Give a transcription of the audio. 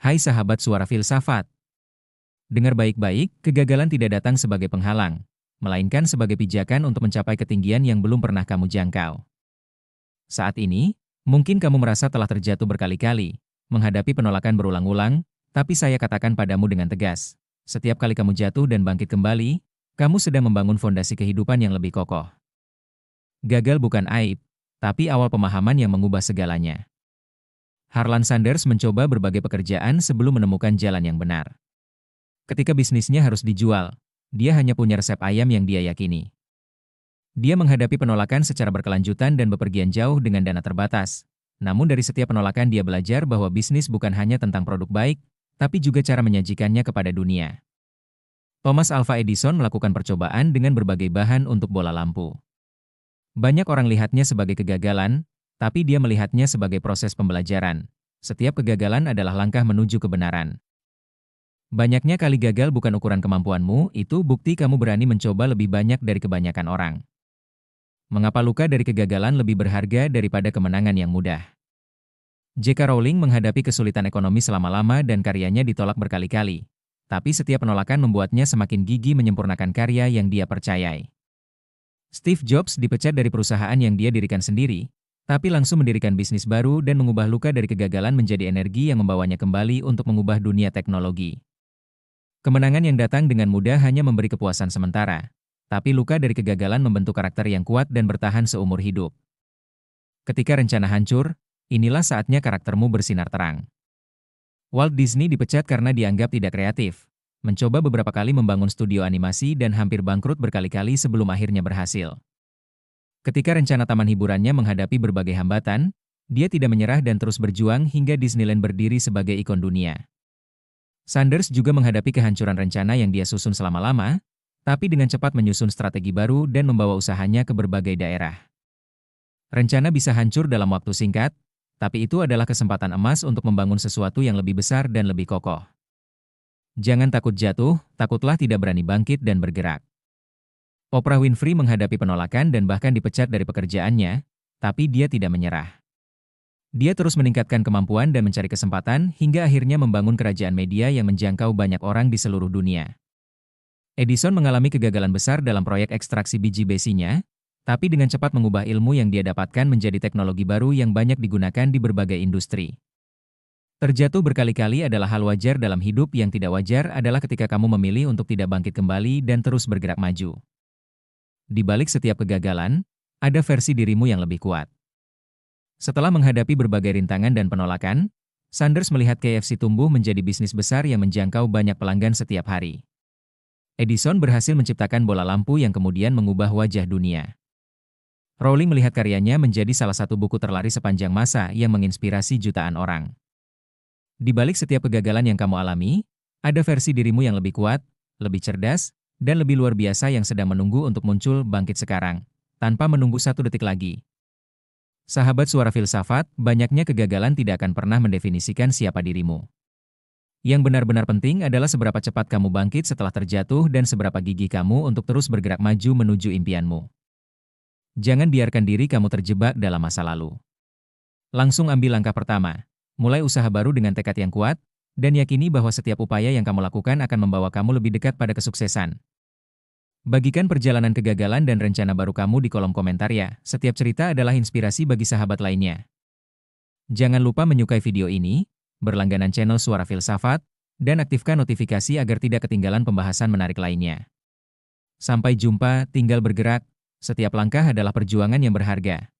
Hai sahabat suara filsafat, dengar baik-baik, kegagalan tidak datang sebagai penghalang, melainkan sebagai pijakan untuk mencapai ketinggian yang belum pernah kamu jangkau. Saat ini, mungkin kamu merasa telah terjatuh berkali-kali, menghadapi penolakan berulang-ulang, tapi saya katakan padamu dengan tegas, setiap kali kamu jatuh dan bangkit kembali, kamu sedang membangun fondasi kehidupan yang lebih kokoh. Gagal bukan aib, tapi awal pemahaman yang mengubah segalanya. Harlan Sanders mencoba berbagai pekerjaan sebelum menemukan jalan yang benar. Ketika bisnisnya harus dijual, dia hanya punya resep ayam yang dia yakini. Dia menghadapi penolakan secara berkelanjutan dan bepergian jauh dengan dana terbatas. Namun dari setiap penolakan dia belajar bahwa bisnis bukan hanya tentang produk baik, tapi juga cara menyajikannya kepada dunia. Thomas Alva Edison melakukan percobaan dengan berbagai bahan untuk bola lampu. Banyak orang lihatnya sebagai kegagalan, tapi dia melihatnya sebagai proses pembelajaran. Setiap kegagalan adalah langkah menuju kebenaran. Banyaknya kali gagal bukan ukuran kemampuanmu, itu bukti kamu berani mencoba lebih banyak dari kebanyakan orang. Mengapa luka dari kegagalan lebih berharga daripada kemenangan yang mudah? J.K. Rowling menghadapi kesulitan ekonomi selama-lama dan karyanya ditolak berkali-kali. Tapi setiap penolakan membuatnya semakin gigih menyempurnakan karya yang dia percayai. Steve Jobs dipecat dari perusahaan yang dia dirikan sendiri, tapi langsung mendirikan bisnis baru dan mengubah luka dari kegagalan menjadi energi yang membawanya kembali untuk mengubah dunia teknologi. Kemenangan yang datang dengan mudah hanya memberi kepuasan sementara, tapi luka dari kegagalan membentuk karakter yang kuat dan bertahan seumur hidup. Ketika rencana hancur, inilah saatnya karaktermu bersinar terang. Walt Disney dipecat karena dianggap tidak kreatif, mencoba beberapa kali membangun studio animasi dan hampir bangkrut berkali-kali sebelum akhirnya berhasil. Ketika rencana taman hiburannya menghadapi berbagai hambatan, dia tidak menyerah dan terus berjuang hingga Disneyland berdiri sebagai ikon dunia. Sanders juga menghadapi kehancuran rencana yang dia susun selama-lama, tapi dengan cepat menyusun strategi baru dan membawa usahanya ke berbagai daerah. Rencana bisa hancur dalam waktu singkat, tapi itu adalah kesempatan emas untuk membangun sesuatu yang lebih besar dan lebih kokoh. Jangan takut jatuh, takutlah tidak berani bangkit dan bergerak. Oprah Winfrey menghadapi penolakan dan bahkan dipecat dari pekerjaannya, tapi dia tidak menyerah. Dia terus meningkatkan kemampuan dan mencari kesempatan hingga akhirnya membangun kerajaan media yang menjangkau banyak orang di seluruh dunia. Edison mengalami kegagalan besar dalam proyek ekstraksi biji besinya, tapi dengan cepat mengubah ilmu yang dia dapatkan menjadi teknologi baru yang banyak digunakan di berbagai industri. Terjatuh berkali-kali adalah hal wajar dalam hidup. Yang tidak wajar adalah ketika kamu memilih untuk tidak bangkit kembali dan terus bergerak maju. Di balik setiap kegagalan, ada versi dirimu yang lebih kuat. Setelah menghadapi berbagai rintangan dan penolakan, Sanders melihat KFC tumbuh menjadi bisnis besar yang menjangkau banyak pelanggan setiap hari. Edison berhasil menciptakan bola lampu yang kemudian mengubah wajah dunia. Rowling melihat karyanya menjadi salah satu buku terlaris sepanjang masa yang menginspirasi jutaan orang. Di balik setiap kegagalan yang kamu alami, ada versi dirimu yang lebih kuat, lebih cerdas, dan lebih luar biasa yang sedang menunggu untuk muncul bangkit sekarang, tanpa menunggu satu detik lagi. Sahabat suara filsafat, banyaknya kegagalan tidak akan pernah mendefinisikan siapa dirimu. Yang benar-benar penting adalah seberapa cepat kamu bangkit setelah terjatuh dan seberapa gigih kamu untuk terus bergerak maju menuju impianmu. Jangan biarkan diri kamu terjebak dalam masa lalu. Langsung ambil langkah pertama, mulai usaha baru dengan tekad yang kuat, dan yakini bahwa setiap upaya yang kamu lakukan akan membawa kamu lebih dekat pada kesuksesan. Bagikan perjalanan kegagalan dan rencana baru kamu di kolom komentar ya. Setiap cerita adalah inspirasi bagi sahabat lainnya. Jangan lupa menyukai video ini, berlangganan channel Suara Filsafat, dan aktifkan notifikasi agar tidak ketinggalan pembahasan menarik lainnya. Sampai jumpa, tinggal bergerak. Setiap langkah adalah perjuangan yang berharga.